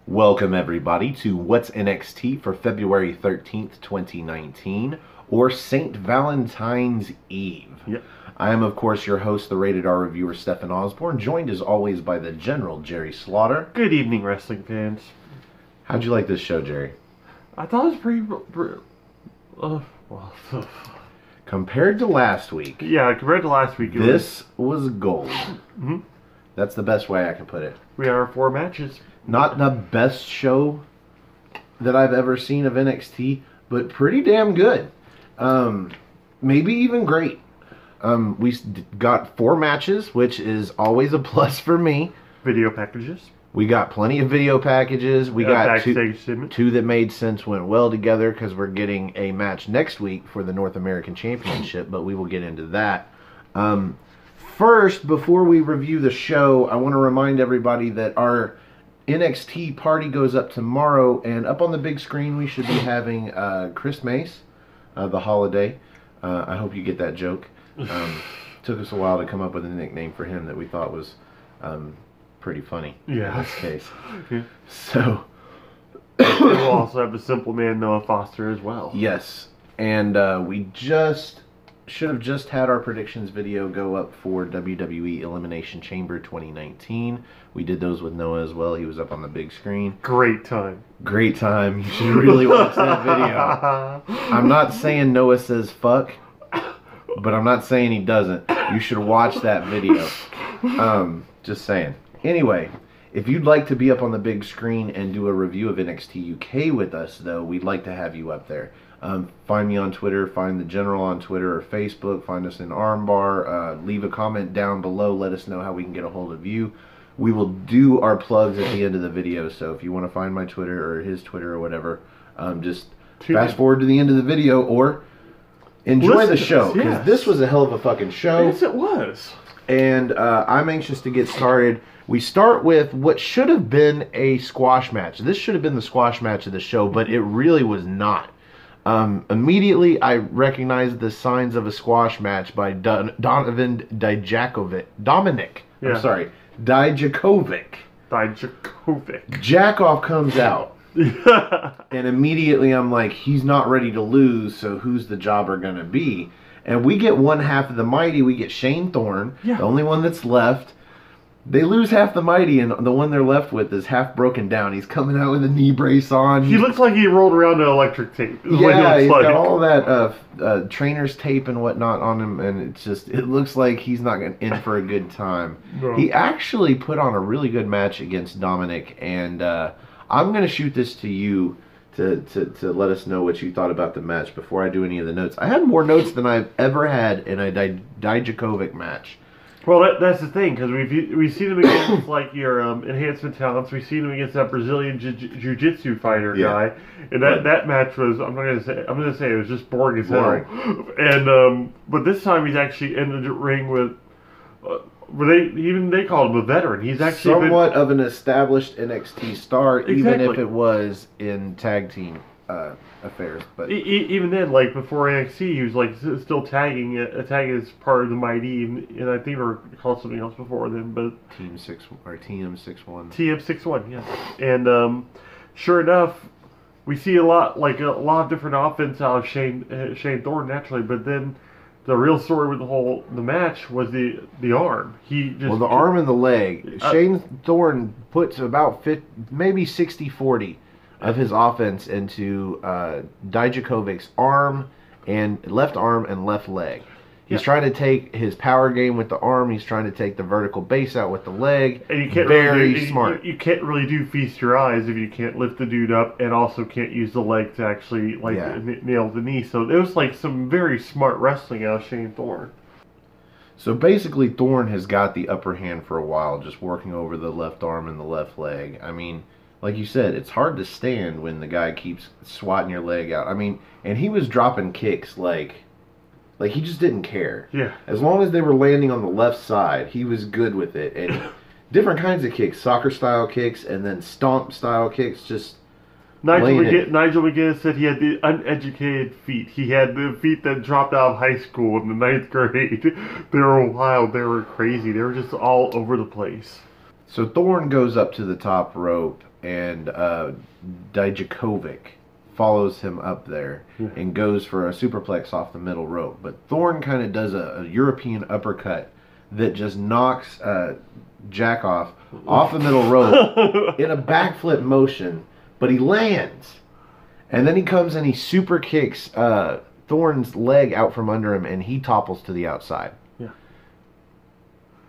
Welcome everybody to What's NXT for February 13th, 2019, or St. Valentine's Eve. Yep. I am, of course, your host, the Rated R reviewer, Stephen Osborne, joined as always by the General, Jerry Slaughter. Good evening, wrestling fans. How'd you like this show, Jerry? I thought it was Compared to last week, yeah, compared to last week, this was gold. Mm-hmm. That's the best way I can put it. We had our 4 matches. Not the best show that I've ever seen of NXT, but pretty damn good. Maybe even great. We got 4 matches, which is always a plus for me. Video packages. We got plenty of video packages. We got two that made sense, went well together, because we're getting a match next week for the North American Championship, but we will get into that. First, before we review the show, I want to remind everybody that our NXT party goes up tomorrow, and up on the big screen we should be having Chris Mace, the Holiday. I hope you get that joke. Took us a while to come up with a nickname for him that we thought was pretty funny. Yeah. In this case. Yeah. So we'll also have the Simple Man Noah Foster as well. Yes, and we should have just had our predictions video go up for WWE Elimination Chamber 2019. We did those with Noah as well. He was up on the big screen. Great time. Great time. You should really watch that video. I'm not saying Noah says fuck, but I'm not saying he doesn't. You should watch that video. Just saying. Anyway, if you'd like to be up on the big screen and do a review of NXT UK with us, though, we'd like to have you up there. Find me on Twitter, find the General on Twitter or Facebook, find us in Armbar, leave a comment down below, let us know how we can get a hold of you. We will do our plugs at the end of the video, so if you want to find my Twitter or his Twitter or whatever, just fast forward to the end of the video or enjoy the show, because this was a hell of a fucking show. Yes, it was. And I'm anxious to get started. We start with what should have been a squash match. This should have been the squash match of the show, but it really was not. Immediately, I recognized the signs of a squash match by Donovan Dijakovic. Dijakovic. Jackoff comes out. And immediately I'm like, he's not ready to lose, so who's the jobber going to be? And we get one half of the Mighty. We get Shane Thorne, the only one that's left. They lose half the Mighty, and the one they're left with is half broken down. He's coming out with a knee brace on. He looks like he rolled around an electric tape. Yeah, he's got all that trainer's tape and whatnot on him, and it looks like he's not in for a good time. No. He actually put on a really good match against Dominic, and I'm going to shoot this to you to let us know what you thought about the match before I do any of the notes. I had more notes than I've ever had in a Dijakovic match. Well, that's the thing, because we've seen him against like your enhancement talents. We've seen him against that Brazilian jiu-jitsu fighter guy, and that match was I'm gonna say it was just boring as hell. And but this time he's actually in the ring with. They called him a veteran. He's actually somewhat of an established NXT star, even if it was in tag team affairs. But even then, like before NXT, he was like still tagging as part of the Mighty, and I think they were called something else before then. But TM61. TM61, yeah. And sure enough, we see a lot of different offense out of Shane Thorne naturally, but then. The real story with the match was the arm. The arm and the leg. Shane Thorne puts about maybe 60-40 of his offense into Dijakovic's left arm and left leg. He's trying to take his power game with the arm. He's trying to take the vertical base out with the leg. And you can't smart. You can't really do feast your eyes if you can't lift the dude up and also can't use the leg to actually nail the knee. So it was like some very smart wrestling out of Shane Thorne. So basically, Thorne has got the upper hand for a while, just working over the left arm and the left leg. I mean, like you said, it's hard to stand when the guy keeps swatting your leg out. I mean, and he was dropping kicks like he just didn't care. Yeah. As long as they were landing on the left side, he was good with it. And different kinds of kicks, soccer-style kicks, and then stomp-style kicks, just Nigel McGuinness said he had the uneducated feet. He had the feet that dropped out of high school in the 9th grade. They were wild. They were crazy. They were just all over the place. So Thorne goes up to the top rope, and Dijakovic follows him up there and goes for a superplex off the middle rope. But Thorne kind of does a European uppercut that just knocks Jack off the middle rope in a backflip motion, but he lands. And then he comes and he super kicks Thorne's leg out from under him, and he topples to the outside. Yeah.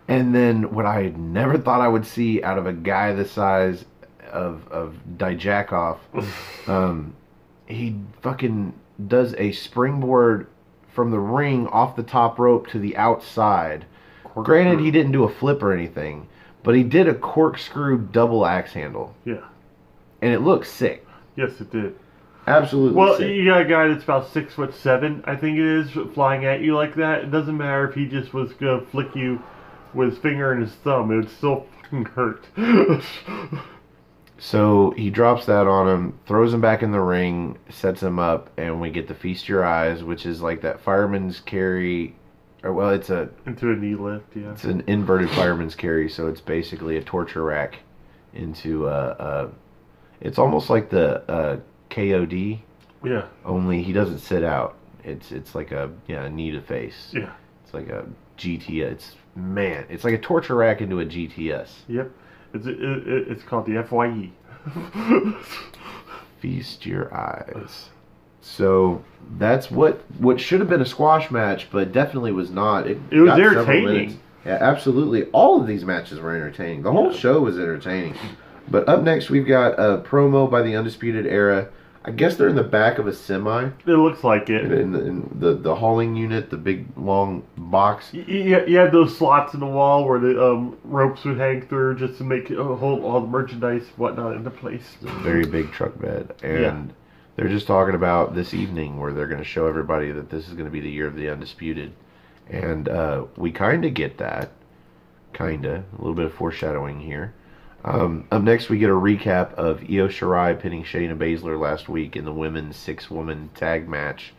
And then what I never thought I would see out of a guy the size of Dijakovic, he fucking does a springboard from the ring off the top rope to the outside. Granted, he didn't do a flip or anything, but he did a corkscrew double axe handle. Yeah. And it looked sick. Yes, it did. Absolutely well, sick. You got a guy that's about 6'7", I think it is, flying at you like that. It doesn't matter if he just was going to flick you with his finger and his thumb. It would still fucking hurt. So he drops that on him, throws him back in the ring, sets him up, and we get the Feast Your Eyes, which is like that fireman's carry. Or, well, it's a... Into a knee lift, yeah. It's an inverted fireman's carry, so it's basically a torture rack into it's almost like the KOD. Yeah. Only he doesn't sit out. It's like a knee to face. Yeah. It's like a GTS. It's like a torture rack into a GTS. Yep. It's called the FYE. Feast Your Eyes. So that's what should have been a squash match, but definitely was not. It was entertaining. Yeah, absolutely. All of these matches were entertaining. The whole show was entertaining. But up next, we've got a promo by the Undisputed Era. I guess they're in the back of a semi. It looks like it. In the hauling unit, the big long box. You had those slots in the wall where the ropes would hang through just to make hold all the merchandise and whatnot into place. It's a very big truck bed. And they're just talking about this evening where they're going to show everybody that this is going to be the year of the Undisputed. And we kind of get that. A little bit of foreshadowing here. Up next, we get a recap of Io Shirai pinning Shayna Baszler last week in the women's 6-woman tag match.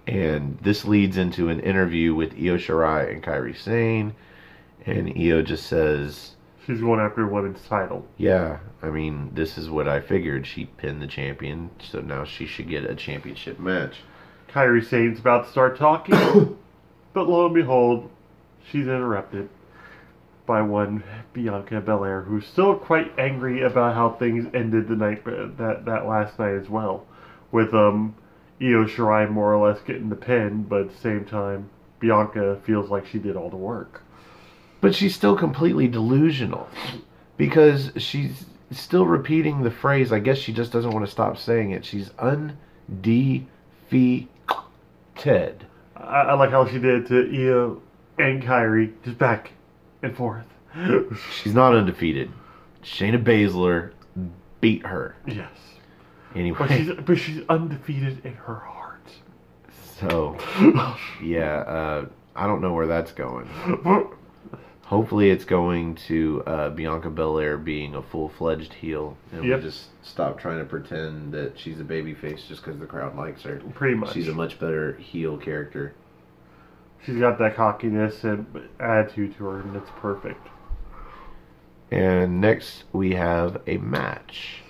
And this leads into an interview with Io Shirai and Kairi Sane. And Io just says... She's going after a women's title. Yeah, I mean, this is what I figured. She pinned the champion, so now she should get a championship match. Kairi Sane's about to start talking, but lo and behold, she's interrupted by one Bianca Belair, who's still quite angry about how things ended the night that last night as well, with Io Shirai more or less getting the pin, but at the same time, Bianca feels like she did all the work. But she's still completely delusional, because she's still repeating the phrase. I guess she just doesn't want to stop saying it. She's undefeated. I like how she did to Io and Kairi, just back and forth. She's not undefeated. Shayna Baszler beat her. Yes. Anyway. But she's undefeated in her heart. So, yeah, I don't know where that's going. Hopefully it's going to Bianca Belair being a full-fledged heel. And we just stop trying to pretend that she's a babyface just because the crowd likes her. Pretty much. She's a much better heel character. She's got that cockiness and attitude to her, and it's perfect. And next we have a match.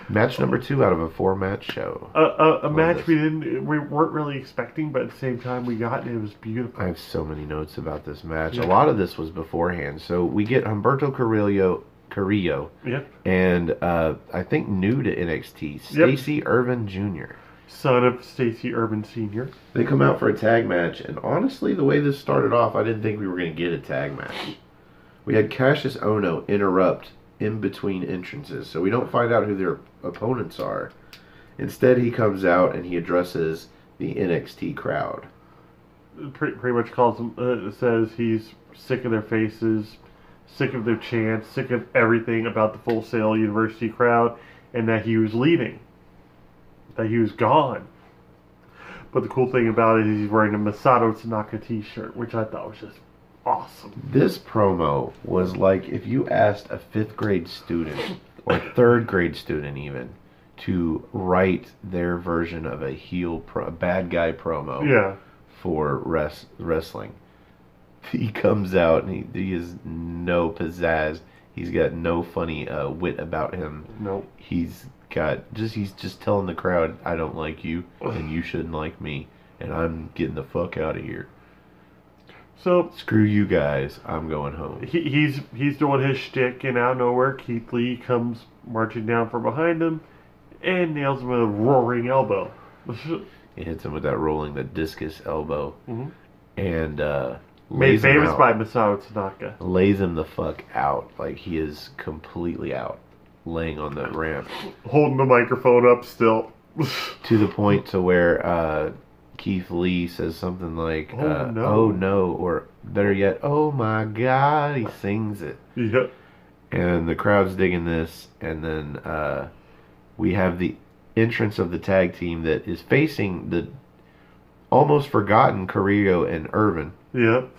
Match number 2 out of a 4-match show. A match we weren't really expecting, but at the same time we got it. It was beautiful. I have so many notes about this match. Yeah. A lot of this was beforehand. So we get Humberto Carrillo. Yep. And I think new to NXT, Stacy Irvin Jr. Son of Stacy Irvin Sr. They come out for a tag match, and honestly, the way this started off, I didn't think we were going to get a tag match. We had Cassius Ohno interrupt in between entrances, so we don't find out who their opponents are. Instead, he comes out and he addresses the NXT crowd. Pretty much calls them, says he's sick of their faces, sick of their chants, sick of everything about the Full Sail University crowd, and that he was leaving. That he was gone. But the cool thing about it is he's wearing a Masato Tanaka t-shirt, which I thought was just awesome. This promo was like if you asked a 5th grade student, or 3rd grade student even, to write their version of a bad guy promo for wrestling. He comes out and he has no pizzazz. He's got no funny wit about him. Nope. He's just telling the crowd, I don't like you, and you shouldn't like me, and I'm getting the fuck out of here. So screw you guys, I'm going home. He's doing his shtick, and out of nowhere, Keith Lee comes marching down from behind him and nails him with a roaring elbow. He hits him with the discus elbow, and made famous by Masaru Tanaka. Lays him the fuck out, like he is completely out, laying on the ramp, holding the microphone up still, to the point to where Keith Lee says something like, oh no, or better yet, oh my god, he sings it. Yep. And the crowd's digging this, and then we have the entrance of the tag team that is facing the almost forgotten Carrillo and Irvin. Yep.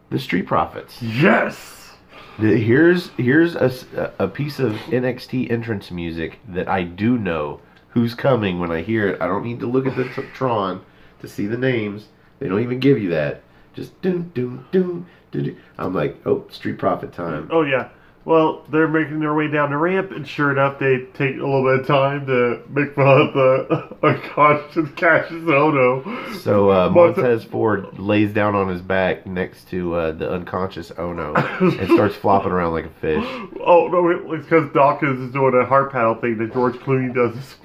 The Street Profits. Yes! Here's a piece of NXT entrance music that I do know who's coming when I hear it. I don't need to look at the Tron to see the names. They don't even give you that. Just doom, doom, doom, doom. I'm like, oh, Street Profit time. Oh, yeah. Well, they're making their way down the ramp, and sure enough, they take a little bit of time to make fun of the unconscious Cassius Ohno. So Montez Ford lays down on his back next to the unconscious Ohno and starts flopping around like a fish. Oh, no, it's because Dawkins is doing a heart paddle thing that George Clooney does.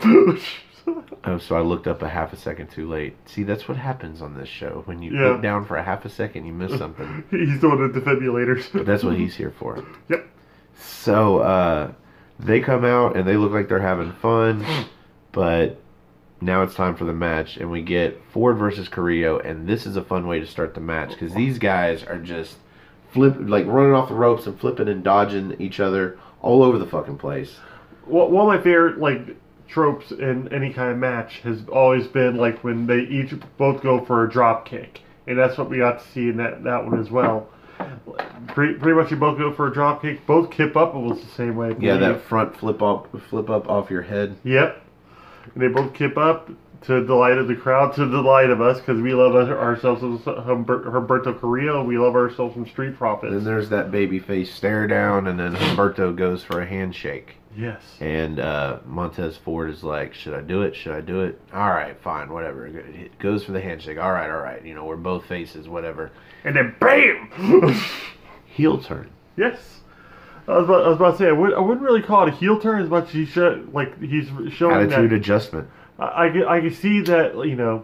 Oh, so I looked up a half a second too late. See, that's what happens on this show. When you look down for a half a second, you miss something. He's doing the defibrillators. But that's what he's here for. Yep. So they come out and they look like they're having fun, but now it's time for the match, and we get Ford versus Carrillo, and this is a fun way to start the match because these guys are just running off the ropes and flipping and dodging each other all over the fucking place. One of my favorite tropes in any kind of match has always been when they both go for a drop kick, and that's what we got to see in that one as well. Pretty much, you both go for a drop kick. Both kip up almost the same way. Yeah, that front flip up off your head. Yep, and they both kip up to the delight of the crowd, to the delight of us, because we love ourselves as Humberto Carrillo. We love ourselves some Street Profits. Then there's that babyface stare down, and then Humberto goes for a handshake. Yes. And Montez Ford is like, should I do it? Should I do it? All right, fine, whatever. It goes for the handshake. All right. We're both faces, whatever. And then BAM! Heel turn. Yes. I was about to say, I wouldn't really call it a heel turn as much as he's showing attitude adjustment. I can see that,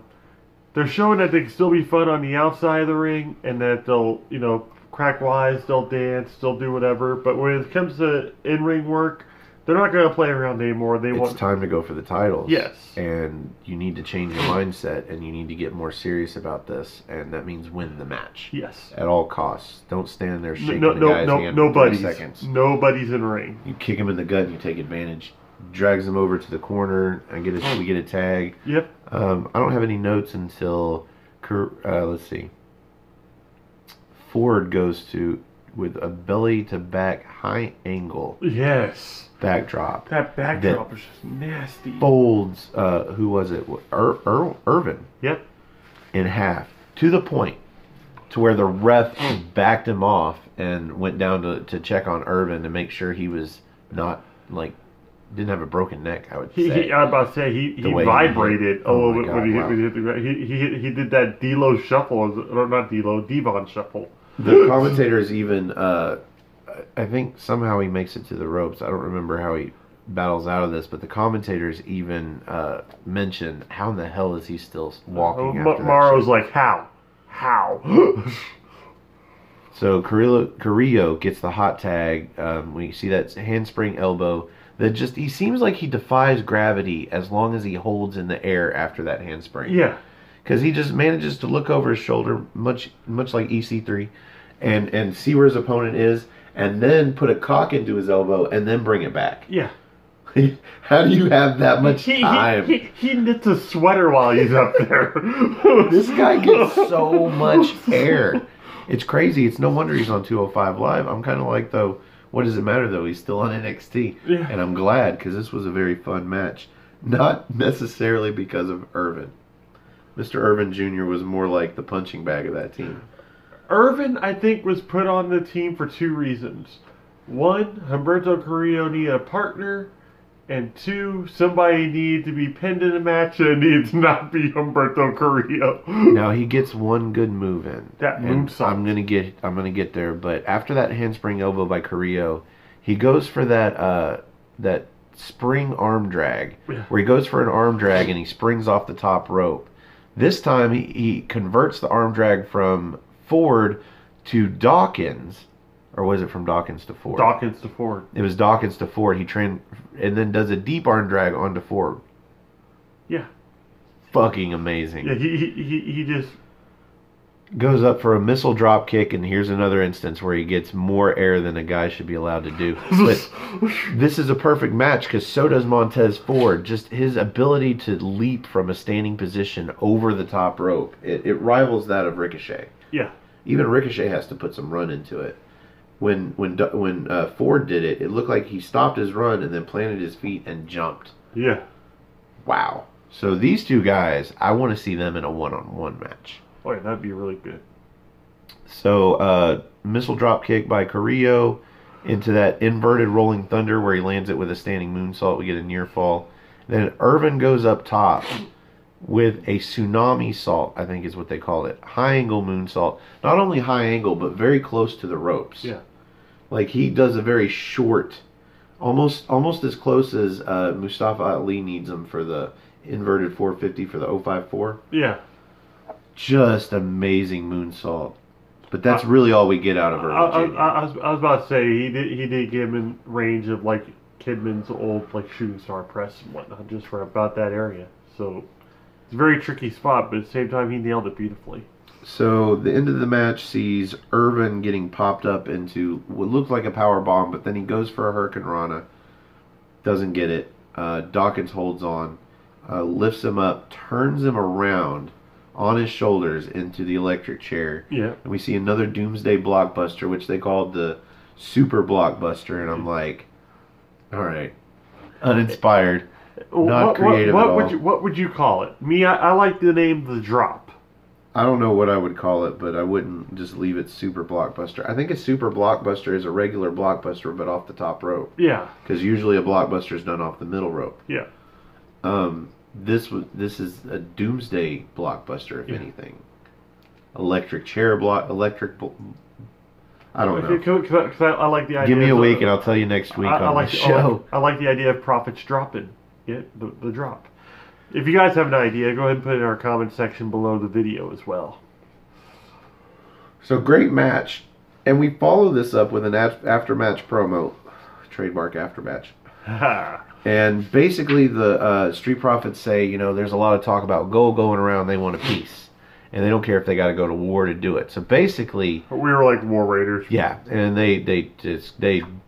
they're showing that they can still be fun on the outside of the ring, and that they'll, crack wise, they'll dance, they'll do whatever. But when it comes to in-ring work, they're not going to play around anymore. It's time to go for the titles. Yes. And you need to change your mindset, and you need to get more serious about this, and that means win the match. Yes. At all costs. Don't stand there shaking the guy's hand for 3 seconds. Nobody's in the ring. You kick him in the gut, and you take advantage. Drags him over to the corner, and we get a tag. Yep. I don't have any notes until, let's see. Ford goes with a belly to back high angle. Yes. Backdrop. That backdrop is just nasty. Folds, who was it? Irvin. Yep. In half. To the point to where the ref backed him off and went down to check on Irvin to make sure he was not, didn't have a broken neck, I would say. I was about to say, he vibrated a little bit when he hit the ground. He did that D-Lo shuffle, or not D-Lo, Devon shuffle. The commentators even... I think somehow he makes it to the ropes. I don't remember how he battles out of this, but the commentators even mention how in the hell is he still walking after Morrow's like, how? So Carrillo gets the hot tag. We see that handspring elbow. He seems like he defies gravity as long as he holds in the air after that handspring. Yeah. Because he just manages to look over his shoulder, much like EC3, and see where his opponent is, and then put a cock into his elbow, and then bring it back. Yeah. How do you have that much time? He knits a sweater while he's up there. This guy gets so much air. It's crazy. It's no wonder he's on 205 Live. I'm kind of like, though, what does it matter, though? He's still on NXT. Yeah. And I'm glad, because this was a very fun match. Not necessarily because of Irvin. Mr. Irvin Jr. was more like the punching bag of that team. Irvin, I think, was put on the team for 2 reasons. one, Humberto Carrillo needed a partner, and two, somebody needed to be pinned in a match and it needs to not be Humberto Carrillo. Now he gets one good move in. That moonsault. I'm gonna get there, but after that handspring elbow by Carrillo, he goes for that spring arm drag, where he goes for an arm drag and he springs off the top rope. This time he converts the arm drag from Ford to Dawkins. Or was it from Dawkins to Ford? Dawkins to Ford. It was Dawkins to Ford. And then does a deep arm drag onto Ford. Yeah. Fucking amazing. Yeah, he just goes up for a missile drop kick, and here's another instance where he gets more air than a guy should be allowed to do. But this is a perfect match because so does Montez Ford. Just his ability to leap from a standing position over the top rope. It rivals that of Ricochet. Yeah. Even Ricochet has to put some run into it. When Ford did it, it looked like he stopped his run and then planted his feet and jumped. Yeah. Wow. So these two guys, I want to see them in a one-on-one match. Oh, yeah, that'd be really good. So, missile drop kick by Carrillo into that inverted rolling thunder where he lands it with a standing moonsault. We get a near fall. Then Irvin goes up top with a tsunami salt, I think is what they call it. High angle moonsault. Not only high angle, but very close to the ropes. Yeah. Like he does a very short, almost as close as Mustafa Ali needs him for the inverted 450 for the 054. Yeah. Just amazing moonsault. But that's really all we get out of Irvin Jr. I was about to say he did get him in range of like Kidman's old like shooting star press and whatnot, just for about that area. So it's a very tricky spot, but at the same time he nailed it beautifully. So the end of the match sees Irvin getting popped up into what looked like a power bomb, but then he goes for a Hurricane Rana, doesn't get it. Dawkins holds on, lifts him up, turns him around on his shoulders into the electric chair. Yeah. And we see another Doomsday Blockbuster, which they called the Super Blockbuster, and I'm like, all right, uninspired, not creative at all. What would you call it? Me, I like the name The Drop. I don't know what I would call it, but I wouldn't just leave it Super Blockbuster. I think a Super Blockbuster is a regular blockbuster, but off the top rope. Yeah. Because usually a blockbuster is done off the middle rope. Yeah. This is a Doomsday Blockbuster, if anything. Electric chair block, I don't know. Cause I like the idea. Give me a week, and I'll tell you next week on the show. I like the idea of profits dropping. Yeah, the drop. If you guys have an idea, go ahead and put it in our comment section below the video as well. So great match. And we follow this up with an after-match promo. Trademark after-match. And basically the Street Profits say, you know, there's a lot of talk about gold going around. They want a piece. And they don't care if they got to go to war to do it. So basically... We were like War Raiders. Yeah. And they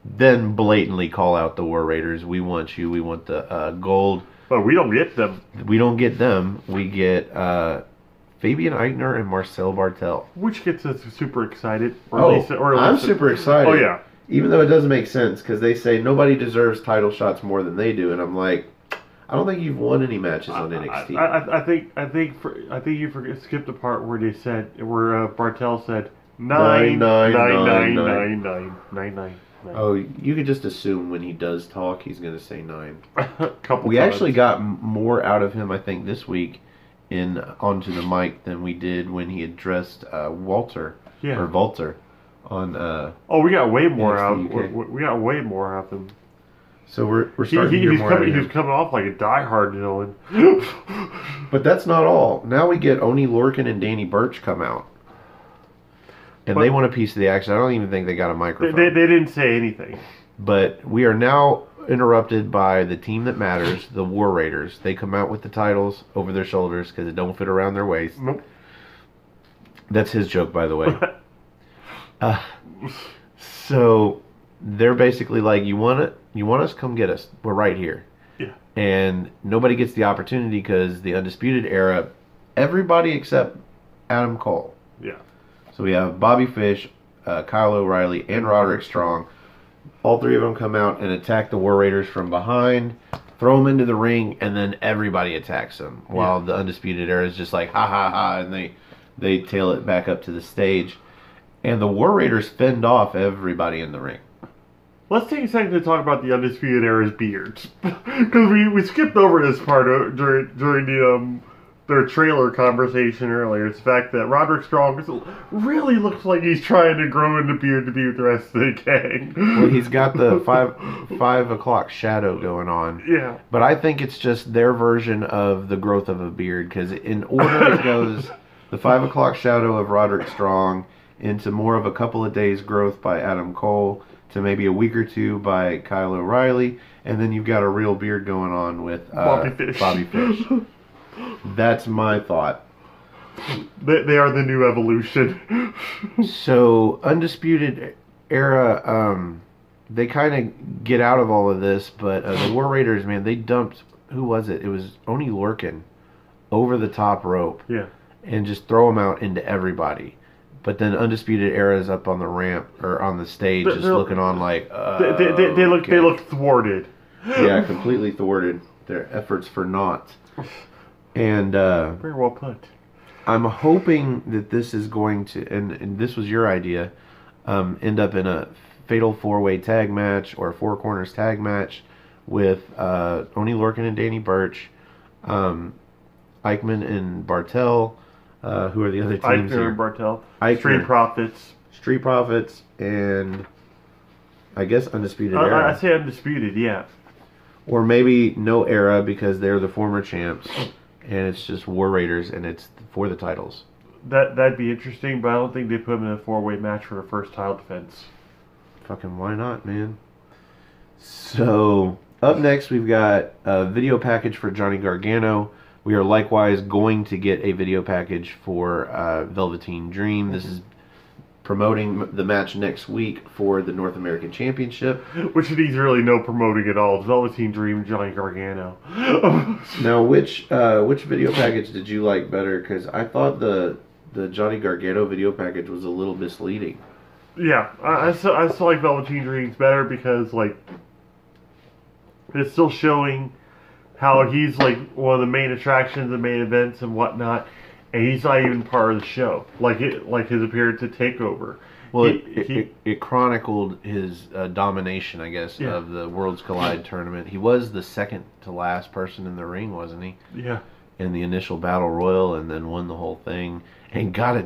then blatantly call out the War Raiders. We want you. We want the gold. But we don't get them. We don't get them. We get Fabian Eichner and Marcel Bartel. Which gets us super excited. I'm super excited. Oh, yeah. Even though it doesn't make sense, because they say nobody deserves title shots more than they do. And I'm like, I don't think you've won any matches on NXT. I think you skipped the part where they said, where Bartel said, 9. Oh, you could just assume when he does talk, he's going to say 9. We actually got more out of him, I think, this week onto the mic than we did when he addressed Walter or Volter on. We got way more out. We got way more out of him. So we're starting to hear more. He's coming off like a diehard villain. But that's not all. Now we get Oney Lorcan and Danny Burch come out. And they want a piece of the action. I don't even think they got a microphone. They didn't say anything. But we are now interrupted by the team that matters, the War Raiders. They come out with the titles over their shoulders because it don't fit around their waist. Nope. That's his joke, by the way. So they're basically like, you want it? You want us? Come get us. We're right here. Yeah. And nobody gets the opportunity because the Undisputed Era, everybody except Adam Cole. Yeah. So we have Bobby Fish, Kyle O'Reilly, and Roderick Strong. All three of them come out and attack the War Raiders from behind, throw them into the ring, and then everybody attacks them. While the Undisputed Era is just like, ha ha ha, and they tail it back up to the stage. And the War Raiders fend off everybody in the ring. Let's take a second to talk about the Undisputed Era's beards. Because we skipped over this part during their trailer conversation earlier. It's the fact that Roderick Strong really looks like he's trying to grow in the beard to be with the rest of the gang. Well, he's got the 5 o'clock shadow going on. Yeah. But I think it's just their version of the growth of a beard, because in order it goes the 5 o'clock shadow of Roderick Strong into more of a couple of days growth by Adam Cole to maybe a week or two by Kyle O'Reilly, and then you've got a real beard going on with Bobby Fish. That's my thought. They are the new evolution. So, Undisputed Era, they kind of get out of all of this, but the War Raiders, man, they dumped, who was it? It was Oney Lorcan over the top rope. Yeah. And just throw him out into everybody. But then Undisputed Era is up on the ramp, or on the stage, just looking on like... They look thwarted. Yeah, completely thwarted. Their efforts for naught. And very well put. I'm hoping that this is going to, and this was your idea, end up in a fatal 4-way tag match or a 4 corners tag match with Oney Lorcan and Danny Burch, Eichmann and Bartel. Who are the other teams here? And Bartel. Street Profits. Street Profits, and I guess Undisputed Era. I say Undisputed, yeah. Or maybe no era because they're the former champs. And it's just War Raiders, and it's for the titles. That'd be interesting, but I don't think they put them in a 4-way match for the first title defense. Fucking why not, man? So, up next we've got a video package for Johnny Gargano. We are likewise going to get a video package for Velveteen Dream. This is promoting the match next week for the North American Championship. Which needs really no promoting at all. Velveteen Dream, Johnny Gargano. Now, which video package did you like better? Because I thought the Johnny Gargano video package was a little misleading. Yeah, I still like Velveteen Dreams better because, like, it's still showing how he's, like, one of the main attractions, the main events and whatnot. And he's not even part of the show, like his appearance at TakeOver. Well, it chronicled his domination, I guess, of the Worlds Collide tournament. He was the second to last person in the ring, wasn't he? Yeah. In the initial Battle Royal, and then won the whole thing, and got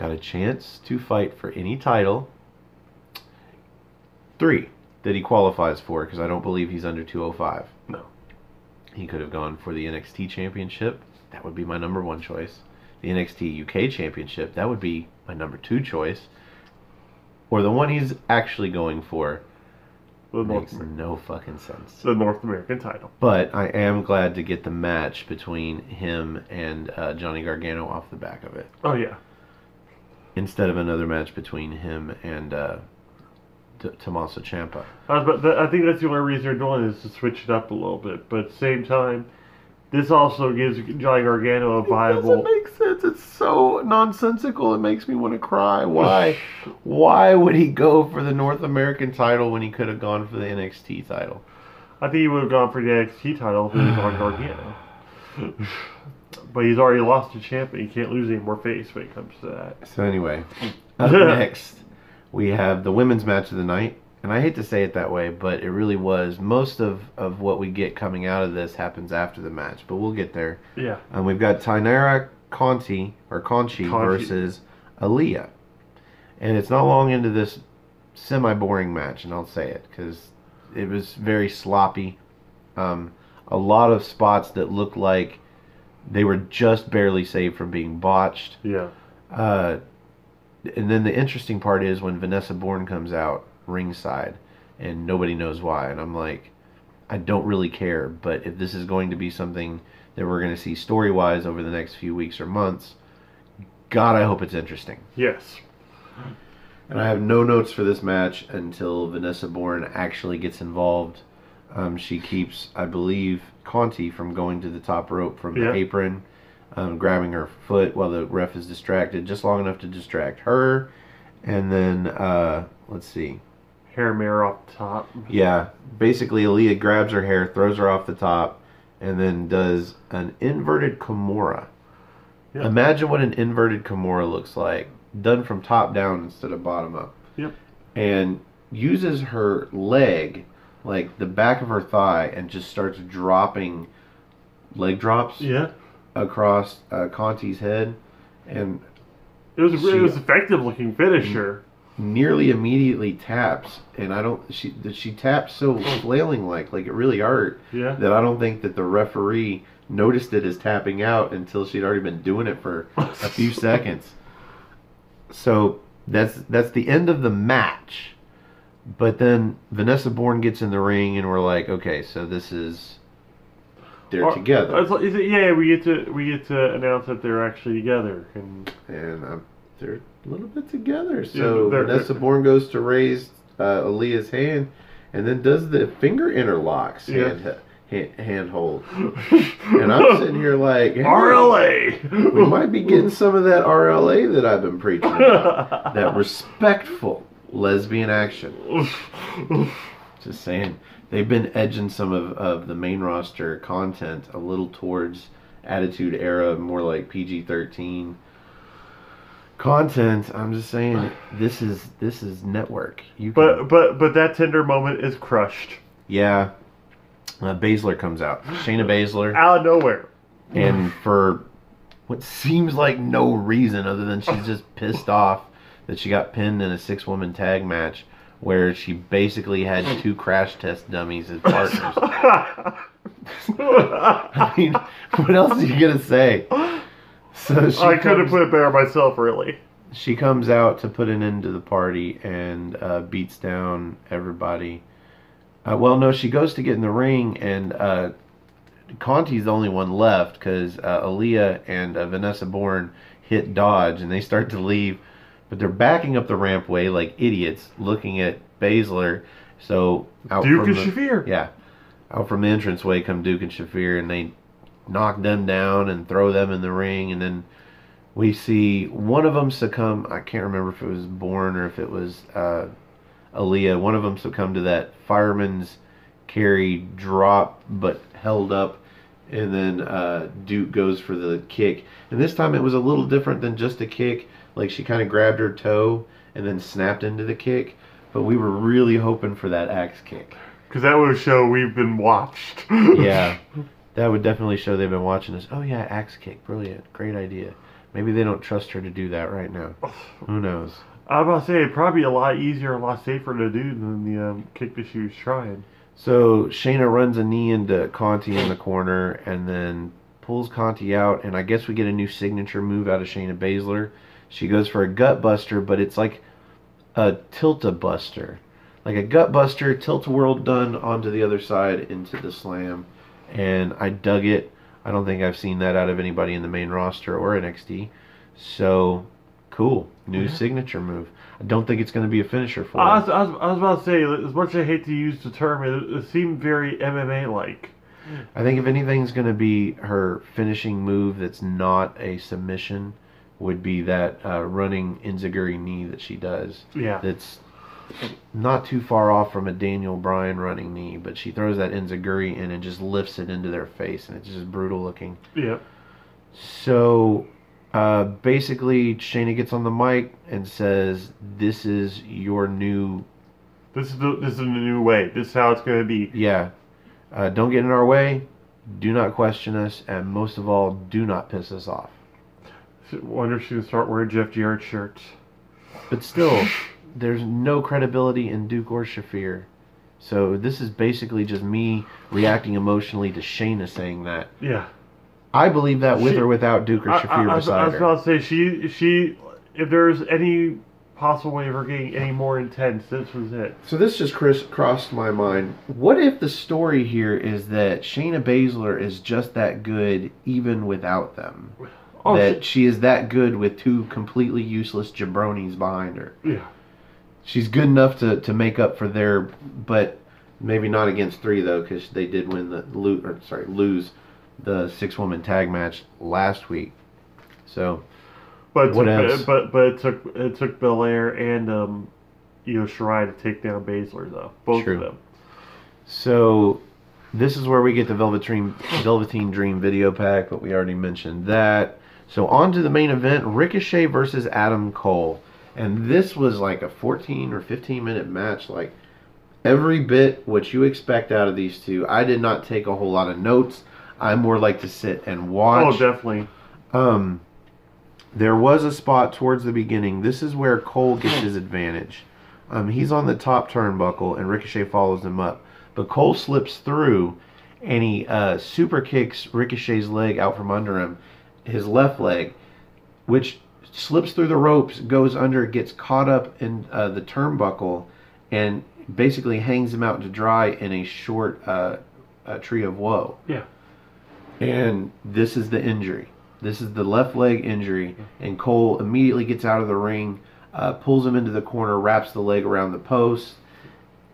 a chance to fight for any title. 3 that he qualifies for, because I don't believe he's under 205. No. He could have gone for the NXT Championship. That would be my number 1 choice. The NXT UK Championship, that would be my number 2 choice. Or the one he's actually going for. Makes no fucking sense. The North American title. But I am glad to get the match between him and Johnny Gargano off the back of it. Oh, yeah. Instead of another match between him and Tommaso Ciampa. I think that's the only reason they're doing it is to switch it up a little bit. But at the same time, this also gives Johnny Gargano a viable... It doesn't make sense. It's so nonsensical. It makes me want to cry. Why? Why would he go for the North American title when he could have gone for the NXT title? I think he would have gone for the NXT title if he was on Gargano. But he's already lost to champion. He can't lose any more face when it comes to that. So anyway, up next, we have the women's match of the night. And I hate to say it that way, but it really was. Most of what we get coming out of this happens after the match, but we'll get there. Yeah. And we've got Tainara Conti versus Aaliyah. And it's not long into this semi-boring match, and I'll say it, because it was very sloppy. A lot of spots that looked like they were just barely saved from being botched. Yeah. And then the interesting part is when Vanessa Bourne comes out ringside and nobody knows why, and I'm like, I don't really care, but if this is going to be something that we're going to see story-wise over the next few weeks or months, God, I hope it's interesting. Yes. And I have no notes for this match until Vanessa Bourne actually gets involved. She keeps, I believe, Conti from going to the top rope from the apron, grabbing her foot while the ref is distracted, just long enough to distract her. And then, let's see. Hair mirror off the top. Yeah. Basically, Aaliyah grabs her hair, throws her off the top, and then does an inverted Kimura. Yep. Imagine what an inverted Kimura looks like, done from top down instead of bottom up. Yep. And uses her leg, like the back of her thigh, and just starts dropping leg drops across Conti's head, and it was effective looking finisher. Nearly immediately taps, and she taps so flailing like it really hurt that I don't think that the referee noticed it as tapping out until she'd already been doing it for a few seconds. So that's the end of the match. But then Vanessa Bourne gets in the ring, and we're like, okay, so they're together. Yeah, we get to announce that they're actually together, and they're a little bit together. So Vanessa Bourne goes to raise Aaliyah's hand, and then does the finger interlocks hand hold. And I'm sitting here like, hey, RLA. We might be getting some of that RLA that I've been preaching about. That respectful lesbian action. Just saying. They've been edging some of the main roster content a little towards Attitude Era, more like PG-13 content. I'm just saying, this is network. But that tender moment is crushed. Yeah. Baszler comes out. Shayna Baszler. Out of nowhere. And for what seems like no reason other than she's just pissed off that she got pinned in a 6-woman tag match where she basically had 2 crash test dummies as partners. I mean, what else are you going to say? So I couldn't put it better myself, really. She comes out to put an end to the party and beats down everybody. Well, no, she goes to get in the ring, and Conti's the only one left because Aaliyah and Vanessa Bourne hit dodge, and they start to leave. But they're backing up the rampway like idiots, looking at Baszler. So Duke and Shafir. Yeah. Out from the entranceway come Duke and Shafir, and they knock them down and throw them in the ring. And then we see one of them succumb. I can't remember if it was Bourne or if it was Aaliyah. One of them succumbed to that fireman's carry drop, but held up. And then Duke goes for the kick. And this time it was a little different than just a kick. Like, she kind of grabbed her toe and then snapped into the kick. But we were really hoping for that axe kick. Because that would show we've been watched. Yeah. That would definitely show they've been watching us. Oh, yeah, axe kick. Brilliant. Great idea. Maybe they don't trust her to do that right now. Who knows? I was about to say, it'd probably be a lot easier, a lot safer to do than the kick that she was trying. So, Shayna runs a knee into Conti in the corner and then pulls Conti out. And I guess we get a new signature move out of Shayna Baszler. She goes for a gut buster, but it's like a tilt-a-buster. Like a gut buster, tilt-a-whirl done onto the other side into the slam. And I dug it. I don't think I've seen that out of anybody in the main roster or NXT. So, cool. New signature move. I don't think it's going to be a finisher for her. I was about to say, as much as I hate to use the term, it seemed very MMA-like. I think if anything's going to be her finishing move that's not a submission, would be that running enziguri knee that she does. Yeah. That's not too far off from a Daniel Bryan running knee, but she throws that enziguri in and just lifts it into their face, and it's just brutal looking. Yeah. So, basically, Shayna gets on the mic and says, "This is your new... This is the new way. This is how it's going to be." Yeah. Don't get in our way. Do not question us. And most of all, do not piss us off. I wonder if she can start wearing Jeff Jarrett shirts. But still, there's no credibility in Duke or Shafir. So this is basically just me reacting emotionally to Shayna saying that. Yeah. I believe that with or without Duke or Shafir beside her. I was about to say, she if there's any possible way of her getting any more intense, this was it. So this just crossed my mind. What if the story here is that Shayna Baszler is just that good even without them? Oh, that she is that good with 2 completely useless jabronis behind her. Yeah. She's good enough to make up for their, but maybe not against 3 though, because they did win lose the 6-woman tag match last week. So, but what else? But it took Belair and Io Shirai to take down Baszler though. Both of them. So this is where we get the Velveteen Dream video pack, but we already mentioned that. So on to the main event, Ricochet versus Adam Cole. And this was like a 14 or 15 minute match. Like, every bit what you expect out of these two. I did not take a whole lot of notes. I more like to sit and watch. Oh, definitely. There was a spot towards the beginning. This is where Cole gets his advantage. He's on the top turnbuckle, and Ricochet follows him up. But Cole slips through, and he super kicks Ricochet's leg out from under him, his left leg, which slips through the ropes, goes under, gets caught up in the turnbuckle, and basically hangs him out to dry in a short tree of woe. Yeah. And this is the injury. This is the left leg injury, and Cole immediately gets out of the ring, pulls him into the corner, wraps the leg around the post,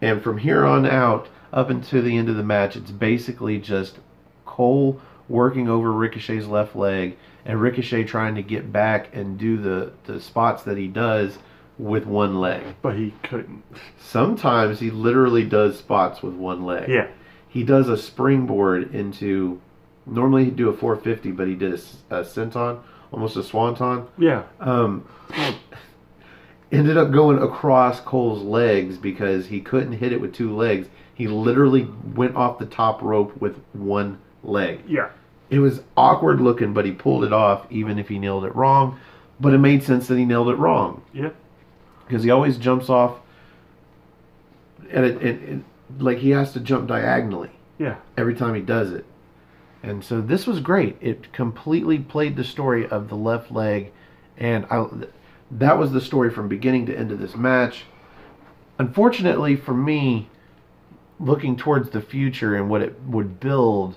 and from here on out, up until the end of the match, it's basically just Cole working over Ricochet's left leg, and Ricochet trying to get back and do the spots that he does with one leg. But he couldn't. Sometimes he literally does spots with one leg. Yeah. He does a springboard into... Normally he'd do a 450, but he did a senton, almost a swanton. Yeah. Ended up going across Cole's legs because he couldn't hit it with two legs. He literally went off the top rope with one leg. Yeah. It was awkward looking, but he pulled it off even if he nailed it wrong. But it made sense that he nailed it wrong. Yep. Because he always jumps off, and like he has to jump diagonally. Yeah. Every time he does it. And so this was great. It completely played the story of the left leg, and that was the story from beginning to end of this match. Unfortunately for me, looking towards the future and what it would build,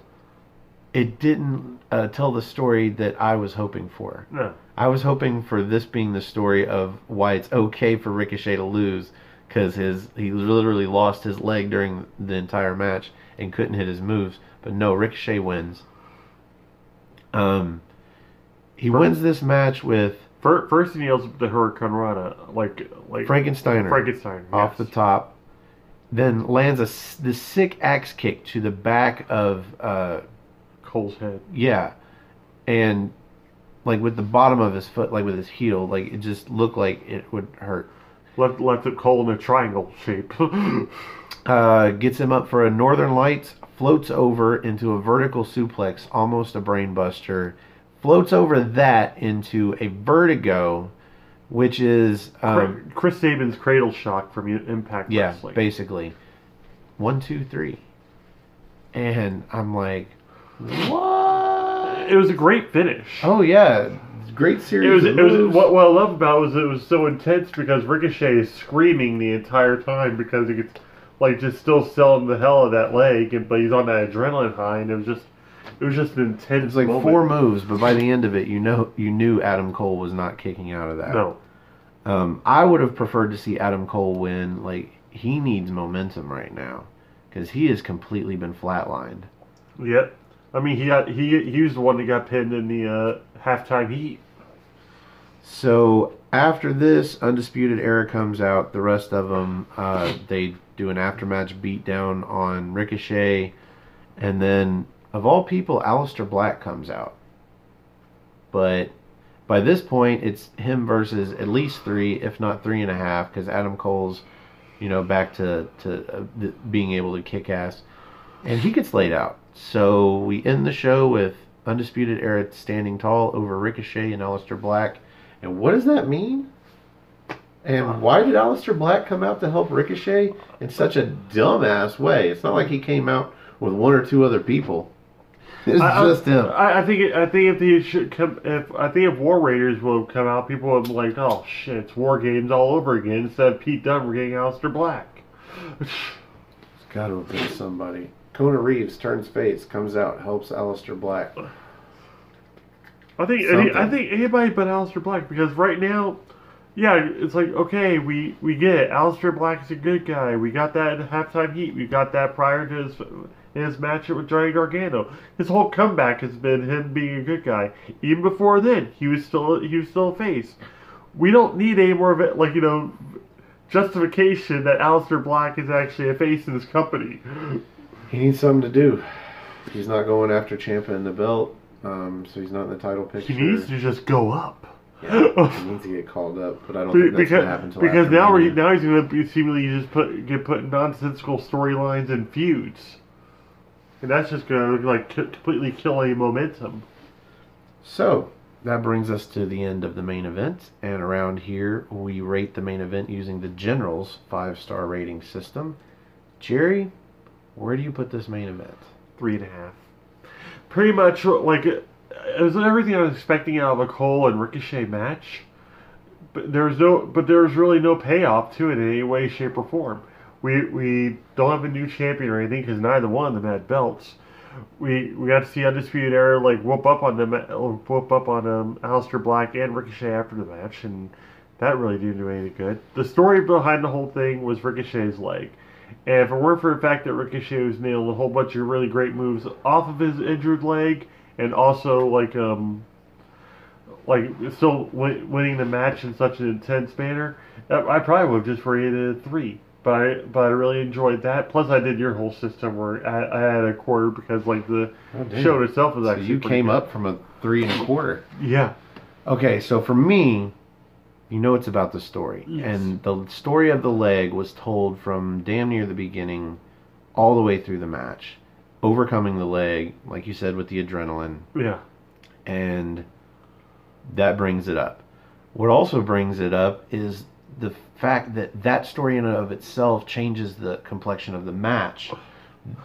it didn't tell the story that I was hoping for. No. I was hoping for this being the story of why it's okay for Ricochet to lose, because he literally lost his leg during the entire match and couldn't hit his moves. But no, Ricochet wins. He wins this match with... First he nails the Hurricane Rana, like Frankensteiner off the top. Then lands this sick axe kick to the back of... Cole's head. Yeah. And like with the bottom of his foot, like with his heel, like it just looked like it would hurt. Left it Cole in a triangle shape. Gets him up for a Northern Lights, floats over into a vertical suplex, almost a brain buster. Floats over that into a vertigo, which is... Chris Sabin's cradle shock from Impact Wrestling. Yeah, basically. 1, 2, 3. And I'm like, what? It was a great finish. Oh, yeah. Great series. It was what I love about it was so intense because Ricochet is screaming the entire time because he gets like just still selling the hell of that leg, but he's on that adrenaline high, and it was just an intense. It was like moment. 4 moves, but by the end of it, you knew Adam Cole was not kicking out of that. No. I would have preferred to see Adam Cole win. Like, he needs momentum right now because he has completely been flatlined. Yep. I mean, he was the one that got pinned in the halftime heat. So after this, Undisputed Era comes out. The rest of them, they do an aftermatch beatdown on Ricochet, and then of all people, Aleister Black comes out. But by this point, it's him versus at least 3, if not 3.5, because Adam Cole's, back to being able to kick ass, and he gets laid out. So we end the show with Undisputed Era standing tall over Ricochet and Aleister Black. And what does that mean? And why did Aleister Black come out to help Ricochet in such a dumbass way? It's not like he came out with 1 or 2 other people. It's just him. I think if War Raiders will come out, people will be like, oh shit, it's War Games all over again. Instead of Pete Dunne, we're getting Aleister Black. It's got to have been somebody. Kona Reeves turns face, comes out, helps Aleister Black. I think anybody but Aleister Black, because right now, yeah, it's like, okay, we get it. Aleister Black is a good guy. We got that in halftime heat. We got that prior to his match with Johnny Gargano. His whole comeback has been him being a good guy. Even before then, he was still a face. We don't need any more of it, justification that Aleister Black is actually a face in this company. He needs something to do. He's not going after Ciampa in the belt, so he's not in the title picture. He needs to just go up. Yeah, he needs to get called up, but I don't think that's going to happen until because after Mania. now he's going to be seemingly just get put in nonsensical storylines and feuds, and that's just going to like completely kill any momentum. So that brings us to the end of the main event, and around here we rate the main event using the General's 5-star rating system. Jerry, where do you put this main event? 3.5. Pretty much like it was everything I was expecting out of a Cole and Ricochet match, but there's really no payoff to it in any way, shape, or form. We don't have a new champion or anything because neither one of them had belts. We got to see Undisputed Era like whoop up on Aleister Black and Ricochet after the match, and that really didn't do any good. The story behind the whole thing was Ricochet's leg. And if it weren't for the fact that Ricochet was nailed a whole bunch of really great moves off of his injured leg, and also like still winning the match in such an intense manner, I probably would have just rated it a 3. But I really enjoyed that. Plus, I did your whole system where I had a quarter because like the show itself was actually. So you came up from a 3 1/4. Yeah. Okay, so for me, you know it's about the story. Yes. And the story of the leg was told from damn near the beginning all the way through the match. Overcoming the leg, like you said, with the adrenaline. Yeah. And that brings it up. What also brings it up is the fact that that story in and of itself changes the complexion of the match.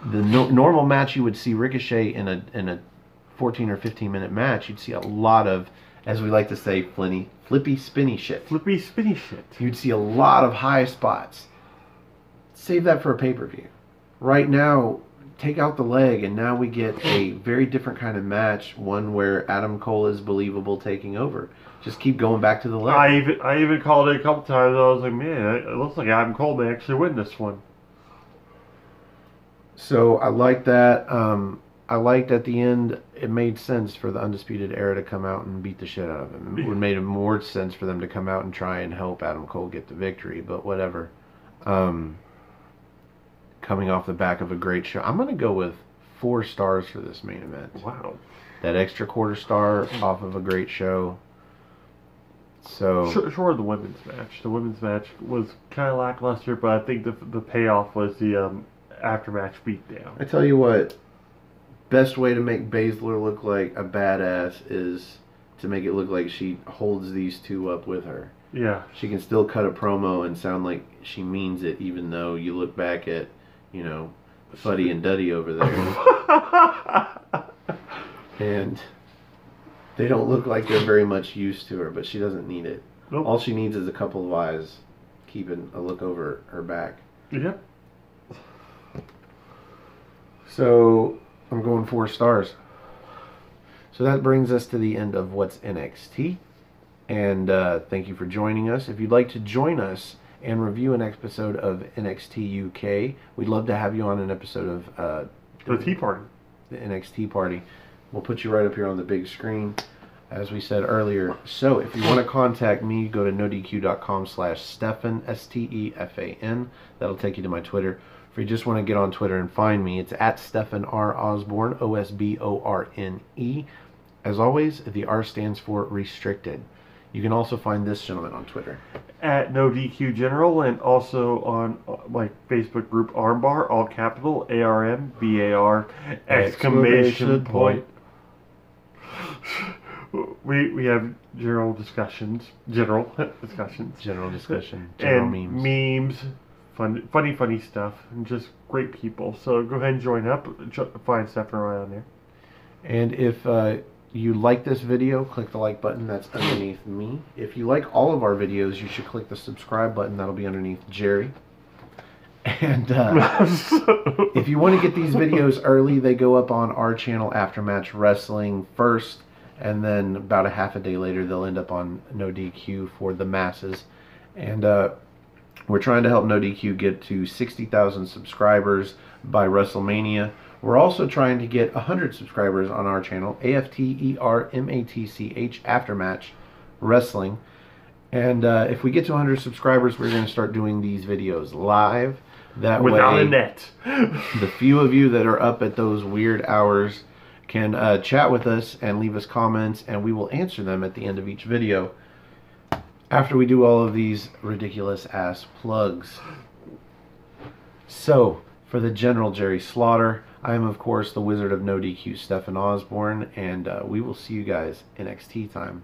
The normal match you would see Ricochet in a 14 or 15 minute match, you'd see a lot of, as we like to say, flippy spinny shit. Flippy spinny shit. You'd see a lot of high spots. Save that for a pay-per-view. Right now, take out the leg, and now we get a very different kind of match, one where Adam Cole is believable taking over. Just keep going back to the leg. I even called it a couple times. I was like, man, it looks like Adam Cole may actually win this one. So I like that. I liked at the end, it made sense for the Undisputed Era to come out and beat the shit out of him. It would have made more sense for them to come out and try and help Adam Cole get the victory, but whatever. Coming off the back of a great show. I'm going to go with 4 stars for this main event. Wow. That extra quarter star off of a great show. So Sure, the women's match. The women's match was kind of lackluster, but I think the payoff was the after-match beatdown. I tell you what, best way to make Baszler look like a badass is to make it look like she holds these two up with her. Yeah. She can still cut a promo and sound like she means it, even though you look back at, Fuddy and Duddy over there. And they don't look like they're very much used to her, but she doesn't need it. Nope. All she needs is a couple of eyes keeping a look over her back. Yeah. So I'm going 4 stars. So that brings us to the end of What's NXT. And thank you for joining us. If you'd like to join us and review an episode of NXT UK, we'd love to have you on an episode of The Tea Party. The NXT Party. We'll put you right up here on the big screen, as we said earlier. So if you want to contact me, go to nodq.com/Stefan, Stefan. That'll take you to my Twitter. If you just want to get on Twitter and find me, it's at Stephen R. Osborne, Osborne. As always, the R stands for restricted. You can also find this gentleman on Twitter. At NoDQ General, and also on my Facebook group Armbar, all capital, ARMBAR, exclamation point. We have general discussion, general memes, funny stuff, and just great people. So go ahead and join up. Find Stephen right on there. And if you like this video, click the like button. That's underneath me. If you like all of our videos, you should click the subscribe button. That'll be underneath Jerry. And if you want to get these videos early, they go up on our channel, Aftermatch Wrestling, first, and then about a half a day later, they'll end up on No DQ for the masses. And we're trying to help No DQ get to 60,000 subscribers by WrestleMania. We're also trying to get 100 subscribers on our channel, AFTERMATCH, Aftermatch Wrestling. And if we get to 100 subscribers, we're going to start doing these videos live. That Without way, a net. The few of you that are up at those weird hours can chat with us and leave us comments, and we will answer them at the end of each video after we do all of these ridiculous ass plugs. So, for the General Jerry Slaughter, I am, of course, the Wizard of No DQ, Stephen Osborne, and we will see you guys in NXT time.